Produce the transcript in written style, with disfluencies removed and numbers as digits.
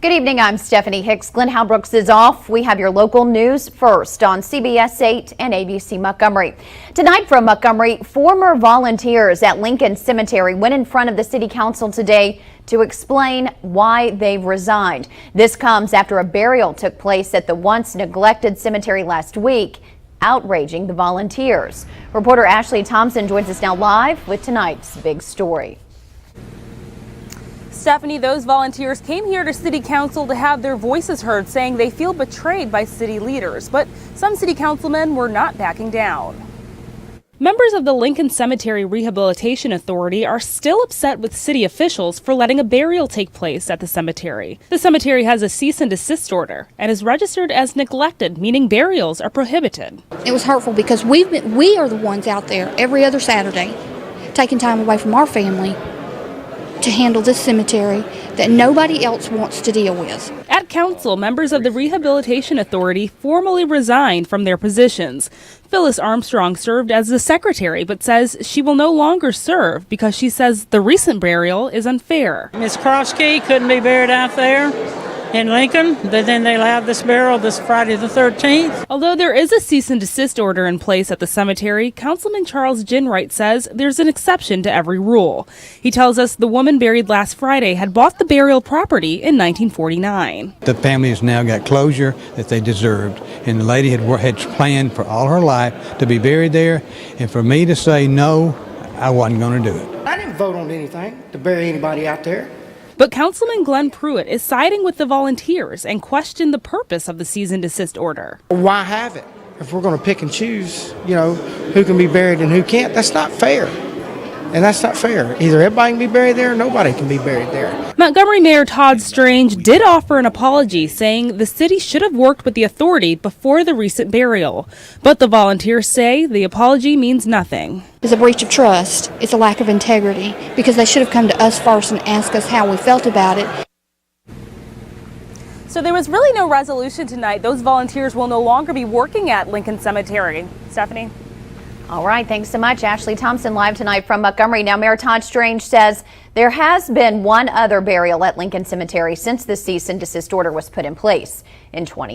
Good evening, I'm Stephanie Hicks. Glenn Halbrooks is off. We have your local news first on CBS 8 and ABC Montgomery. Tonight from Montgomery, former volunteers at Lincoln Cemetery went in front of the City Council today to explain why they've resigned. This comes after a burial took place at the once neglected cemetery last week, outraging the volunteers. Reporter Ashley Thompson joins us now live with tonight's big story. Stephanie, those volunteers came here to City Council to have their voices heard, saying they feel betrayed by city leaders. But some city councilmen were not backing down. Members of the Lincoln Cemetery Rehabilitation Authority are still upset with city officials for letting a burial take place at the cemetery. The cemetery has a cease and desist order and is registered as neglected, meaning burials are prohibited. It was hurtful because we are the ones out there every other Saturday taking time away from our family to handle this cemetery that nobody else wants to deal with. At council, members of the Rehabilitation Authority formally resigned from their positions. Phyllis Armstrong served as the secretary, but says she will no longer serve because she says the recent burial is unfair. Miss Krosky couldn't be buried out there in Lincoln, but then they allowed this burial this Friday the 13th. Although there is a cease and desist order in place at the cemetery, Councilman Charles Ginwright says there's an exception to every rule. He tells us the woman buried last Friday had bought the burial property in 1949. The family has now got closure that they deserved, and the lady had planned for all her life to be buried there, and for me to say no, I wasn't going to do it. I didn't vote on anything to bury anybody out there. But Councilman Glenn Pruitt is siding with the volunteers and questioned the purpose of the cease and desist order. Why have it? If we're going to pick and choose, who can be buried and who can't, that's not fair. And that's not fair. Either everybody can be buried there or nobody can be buried there. Montgomery Mayor Todd Strange did offer an apology, saying the city should have worked with the authority before the recent burial. But the volunteers say the apology means nothing. It's a breach of trust. It's a lack of integrity because they should have come to us first and asked us how we felt about it. So there was really no resolution tonight. Those volunteers will no longer be working at Lincoln Cemetery. Stephanie? All right, thanks so much. Ashley Thompson live tonight from Montgomery. Now, Mayor Todd Strange says there has been one other burial at Lincoln Cemetery since the cease and desist order was put in place in 2020.